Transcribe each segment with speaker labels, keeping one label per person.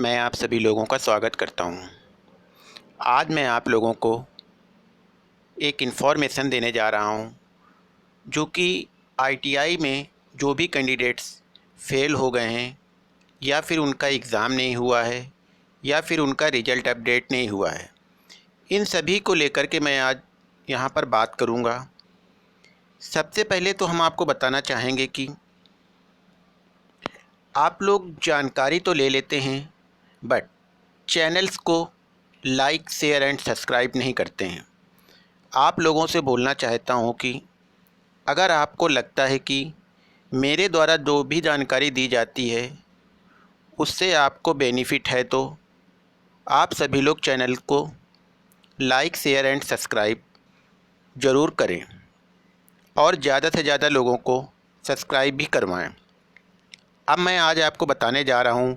Speaker 1: मैं आप सभी लोगों का स्वागत करता हूं। आज मैं आप लोगों को एक इन्फॉर्मेशन देने जा रहा हूं, जो कि आईटीआई में जो भी कैंडिडेट्स फेल हो गए हैं या फिर उनका एग्ज़ाम नहीं हुआ है या फिर उनका रिज़ल्ट अपडेट नहीं हुआ है, इन सभी को लेकर के मैं आज यहाँ पर बात करूँगा। सबसे पहले तो हम आपको बताना चाहेंगे कि आप लोग जानकारी तो ले लेते हैं, बट चैनल्स को लाइक, शेयर एंड सब्सक्राइब नहीं करते हैं। आप लोगों से बोलना चाहता हूं कि अगर आपको लगता है कि मेरे द्वारा जो भी जानकारी दी जाती है उससे आपको बेनिफिट है, तो आप सभी लोग चैनल को लाइक, शेयर एंड सब्सक्राइब ज़रूर करें और ज़्यादा से ज़्यादा लोगों को सब्सक्राइब भी करवाएं। अब मैं आज आपको बताने जा रहा हूं,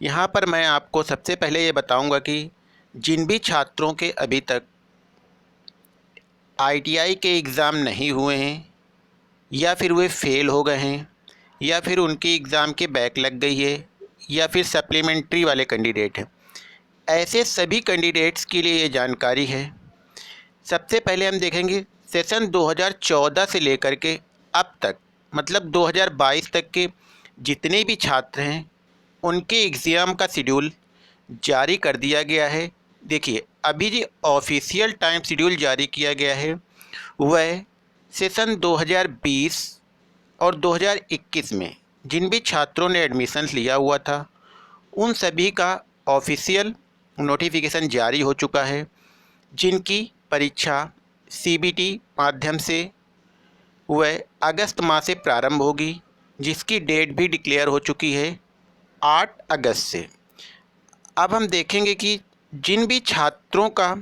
Speaker 1: यहाँ पर मैं आपको सबसे पहले ये बताऊंगा कि जिन भी छात्रों के अभी तक आईटीआई के एग्ज़ाम नहीं हुए हैं या फिर वे फेल हो गए हैं या फिर उनके एग्ज़ाम के बैक लग गई है या फिर सप्लीमेंट्री वाले कैंडिडेट हैं, ऐसे सभी कैंडिडेट्स के लिए ये जानकारी है। सबसे पहले हम देखेंगे सेशन 2014 से लेकर के अब तक, मतलब 2022 तक के जितने भी छात्र हैं उनके एग्ज़ाम का शेड्यूल जारी कर दिया गया है। देखिए, अभी जो ऑफिशियल टाइम शेड्यूल जारी किया गया है वह सेशन 2020 और 2021 में जिन भी छात्रों ने एडमिशन्स लिया हुआ था उन सभी का ऑफिशियल नोटिफिकेशन जारी हो चुका है, जिनकी परीक्षा सीबीटी माध्यम से वह अगस्त माह से प्रारंभ होगी, जिसकी डेट भी डिक्लेयर हो चुकी है 8 अगस्त से। अब हम देखेंगे कि जिन भी छात्रों का,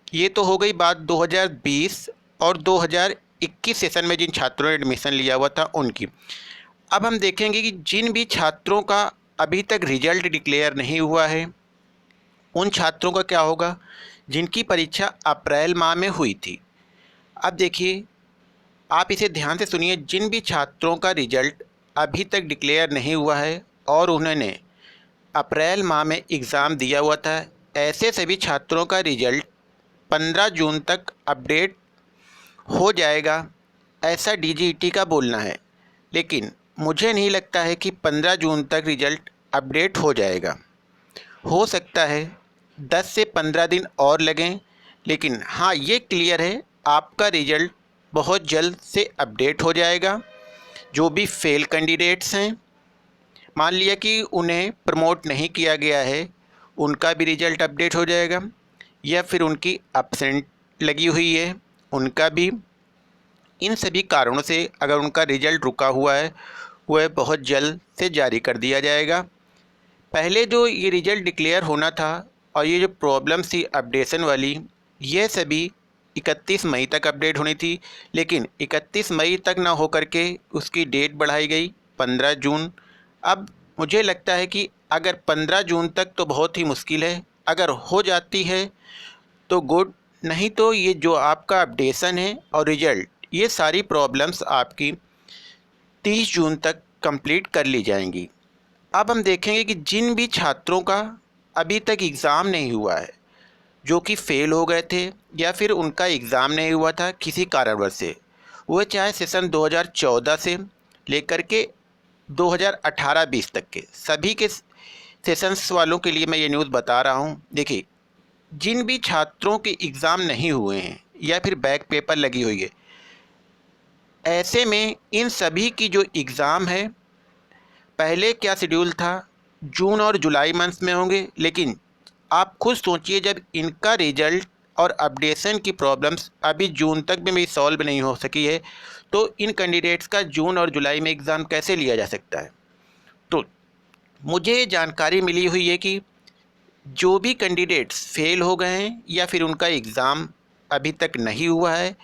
Speaker 1: ये तो हो गई बात 2020 और 2021 सेशन में जिन छात्रों ने एडमिशन लिया हुआ था उनकी। अब हम देखेंगे कि जिन भी छात्रों का अभी तक रिजल्ट डिक्लेयर नहीं हुआ है उन छात्रों का क्या होगा जिनकी परीक्षा अप्रैल माह में हुई थी। अब देखिए, आप इसे ध्यान से सुनिए। जिन भी छात्रों का रिजल्ट अभी तक डिक्लेयर नहीं हुआ है और उन्होंने अप्रैल माह में एग्ज़ाम दिया हुआ था, ऐसे सभी छात्रों का रिजल्ट 15 जून तक अपडेट हो जाएगा, ऐसा डीजीईटी का बोलना है। लेकिन मुझे नहीं लगता है कि 15 जून तक रिजल्ट अपडेट हो जाएगा। हो सकता है 10 से 15 दिन और लगें, लेकिन हाँ, ये क्लियर है आपका रिजल्ट बहुत जल्द से अपडेट हो जाएगा। जो भी फेल कैंडिडेट्स हैं, मान लिया कि उन्हें प्रमोट नहीं किया गया है, उनका भी रिजल्ट अपडेट हो जाएगा, या फिर उनकी एब्सेंट लगी हुई है उनका भी। इन सभी कारणों से अगर उनका रिजल्ट रुका हुआ है वह बहुत जल्द से जारी कर दिया जाएगा। पहले जो ये रिजल्ट डिक्लेयर होना था और ये जो प्रॉब्लम्स थी अपडेशन वाली, ये सभी 31 मई तक अपडेट होनी थी, लेकिन 31 मई तक ना होकर के उसकी डेट बढ़ाई गई 15 जून। अब मुझे लगता है कि अगर 15 जून तक तो बहुत ही मुश्किल है, अगर हो जाती है तो गुड, नहीं तो ये जो आपका अपडेशन है और रिजल्ट, ये सारी प्रॉब्लम्स आपकी 30 जून तक कंप्लीट कर ली जाएंगी। अब हम देखेंगे कि जिन भी छात्रों का अभी तक एग्ज़ाम नहीं हुआ है, जो कि फ़ेल हो गए थे या फिर उनका एग्ज़ाम नहीं हुआ था किसी कारणवश से, वो चाहे सेशन 2014 से लेकर के 2018-20 तक के सभी के सेशंस वालों के लिए मैं ये न्यूज़ बता रहा हूँ। देखिए, जिन भी छात्रों के एग्ज़ाम नहीं हुए हैं या फिर बैक पेपर लगी हुई है, ऐसे में इन सभी की जो एग्ज़ाम है, पहले क्या शेड्यूल था, जून और जुलाई मंथ्स में होंगे, लेकिन आप खुद सोचिए जब इनका रिजल्ट और अपडेशन की प्रॉब्लम्स अभी जून तक में भी सॉल्व नहीं हो सकी है, तो इन कैंडिडेट्स का जून और जुलाई में एग्ज़ाम कैसे लिया जा सकता है। तो मुझे जानकारी मिली हुई है कि जो भी कैंडिडेट्स फेल हो गए हैं या फिर उनका एग्ज़ाम अभी तक नहीं हुआ है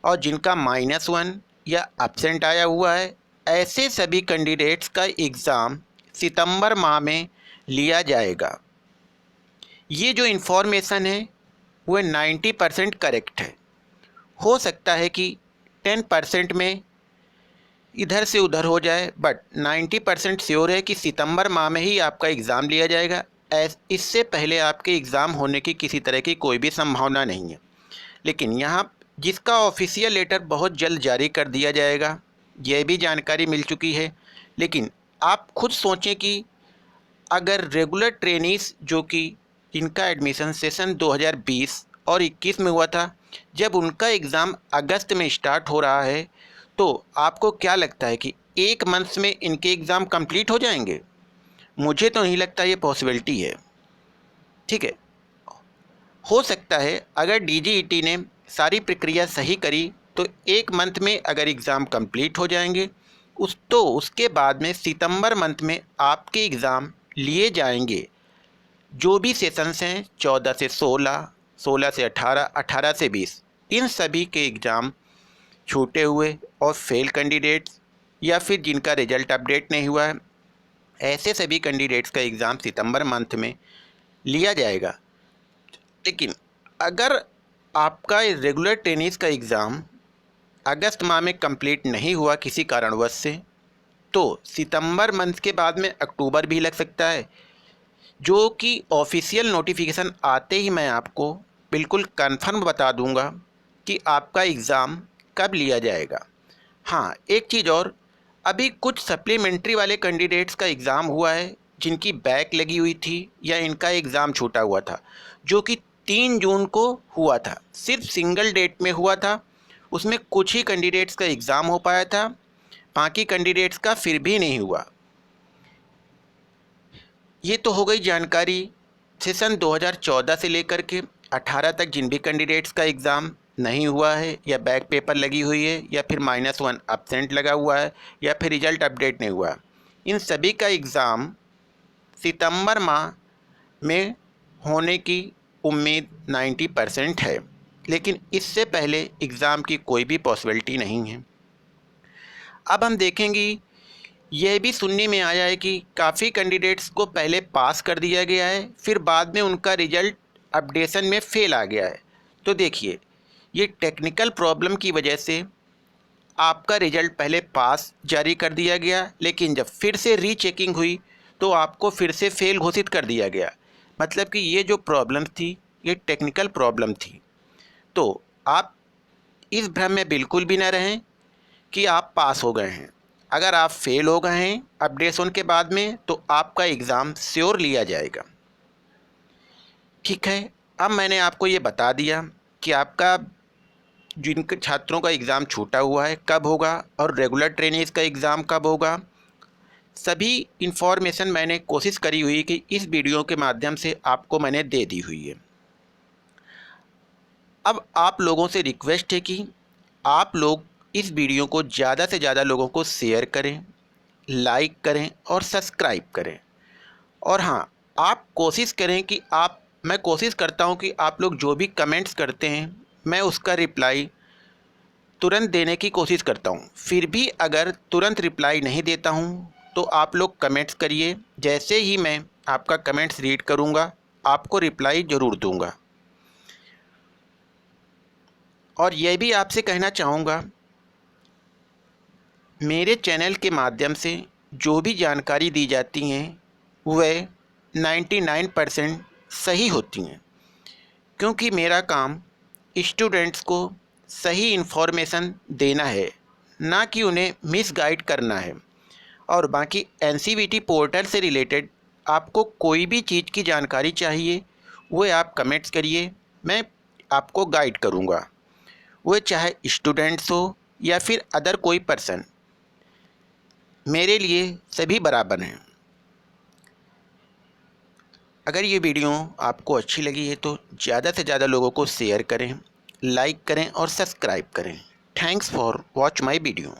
Speaker 1: और जिनका -1 या एब्सेंट आया हुआ है, ऐसे सभी कैंडिडेट्स का एग्ज़ाम सितंबर माह में लिया जाएगा। ये जो इन्फॉर्मेशन है वह 90% करेक्ट है। हो सकता है कि 10% में इधर से उधर हो जाए, बट 90% श्योर है कि सितंबर माह में ही आपका एग्ज़ाम लिया जाएगा, इससे पहले आपके एग्ज़ाम होने की किसी तरह की कोई भी संभावना नहीं है। लेकिन यहाँ जिसका ऑफिशियल लेटर बहुत जल्द जारी कर दिया जाएगा, यह भी जानकारी मिल चुकी है। लेकिन आप खुद सोचें कि अगर रेगुलर ट्रेनीज़ जो कि जिनका एडमिशन सेशन 2020 और 21 में हुआ था, जब उनका एग्ज़ाम अगस्त में स्टार्ट हो रहा है, तो आपको क्या लगता है कि 1 मंथ में इनके एग्ज़ाम कंप्लीट हो जाएंगे? मुझे तो नहीं लगता ये पॉसिबिलिटी है। ठीक है, हो सकता है अगर DGET ने सारी प्रक्रिया सही करी तो 1 मंथ में अगर एग्ज़ाम कंप्लीट हो जाएंगे, उसके बाद में सितंबर मंथ में आपके एग्ज़ाम लिए जाएंगे। जो भी सेशंस हैं 14 से 16, 16 से 18, 18 से 20, इन सभी के एग्ज़ाम छूटे हुए और फेल कैंडिडेट्स या फिर जिनका रिजल्ट अपडेट नहीं हुआ है, ऐसे सभी कैंडिडेट्स का एग्ज़ाम सितंबर मंथ में लिया जाएगा। लेकिन अगर आपका रेगुलर ट्रेनीज़ का एग्ज़ाम अगस्त माह में कंप्लीट नहीं हुआ किसी कारणवश से, तो सितंबर मंथ के बाद में अक्टूबर भी लग सकता है, जो कि ऑफिशियल नोटिफिकेशन आते ही मैं आपको बिल्कुल कंफर्म बता दूंगा कि आपका एग्ज़ाम कब लिया जाएगा। हाँ, एक चीज़ और, अभी कुछ सप्लीमेंट्री वाले कैंडिडेट्स का एग्ज़ाम हुआ है जिनकी बैक लगी हुई थी या इनका एग्ज़ाम छूटा हुआ था, जो कि 3 जून को हुआ था। सिर्फ सिंगल डेट में हुआ था, उसमें कुछ ही कैंडिडेट्स का एग्ज़ाम हो पाया था, बाकी कैंडिडेट्स का फिर भी नहीं हुआ। ये तो हो गई जानकारी सेशन 2014 से लेकर के 18 तक जिन भी कैंडिडेट्स का एग्ज़ाम नहीं हुआ है या बैक पेपर लगी हुई है या फिर -1 एब्सेंट लगा हुआ है या फिर रिजल्ट अपडेट नहीं हुआ, इन सभी का एग्ज़ाम सितंबर माह में होने की उम्मीद 90% है। लेकिन इससे पहले एग्ज़ाम की कोई भी पॉसिबिलिटी नहीं है। अब हम देखेंगे, यह भी सुनने में आया है कि काफ़ी कैंडिडेट्स को पहले पास कर दिया गया है, फिर बाद में उनका रिजल्ट अपडेशन में फेल आ गया है। तो देखिए, ये टेक्निकल प्रॉब्लम की वजह से आपका रिजल्ट पहले पास जारी कर दिया गया, लेकिन जब फिर से रीचेकिंग हुई तो आपको फिर से फेल घोषित कर दिया गया। मतलब कि ये जो प्रॉब्लम थी, ये टेक्निकल प्रॉब्लम थी। तो आप इस भ्रम में बिल्कुल भी ना रहें कि आप पास हो गए हैं। अगर आप फेल हो गए हैं अपडेशन के बाद में, तो आपका एग्ज़ाम श्योर लिया जाएगा। ठीक है, अब मैंने आपको ये बता दिया कि आपका जिन छात्रों का एग्ज़ाम छूटा हुआ है कब होगा और रेगुलर ट्रेनीज़ का एग्ज़ाम कब होगा। सभी इन्फॉर्मेशन मैंने कोशिश करी हुई कि इस वीडियो के माध्यम से आपको मैंने दे दी हुई है। अब आप लोगों से रिक्वेस्ट है कि आप लोग इस वीडियो को ज़्यादा से ज़्यादा लोगों को शेयर करें, लाइक करें और सब्सक्राइब करें। और हाँ, आप कोशिश करें कि मैं कोशिश करता हूँ कि आप लोग जो भी कमेंट्स करते हैं, मैं उसका रिप्लाई तुरंत देने की कोशिश करता हूँ। फिर भी अगर तुरंत रिप्लाई नहीं देता हूँ तो आप लोग कमेंट्स करिए। जैसे ही मैं आपका कमेंट्स रीड करूँगा, आपको रिप्लाई ज़रूर दूँगा। और यह भी आपसे कहना चाहूँगा, मेरे चैनल के माध्यम से जो भी जानकारी दी जाती हैं वह 99% सही होती हैं, क्योंकि मेरा काम स्टूडेंट्स को सही इन्फॉर्मेशन देना है, ना कि उन्हें मिसगाइड करना है। और बाकी NCVT पोर्टल से रिलेटेड आपको कोई भी चीज़ की जानकारी चाहिए, वह आप कमेंट्स करिए, मैं आपको गाइड करूँगा। वह चाहे स्टूडेंट्स हो या फिर अदर कोई पर्सन, मेरे लिए सभी बराबर हैं। अगर ये वीडियो आपको अच्छी लगी है तो ज़्यादा से ज़्यादा लोगों को शेयर करें, लाइक करें और सब्सक्राइब करें। Thanks for watch my video.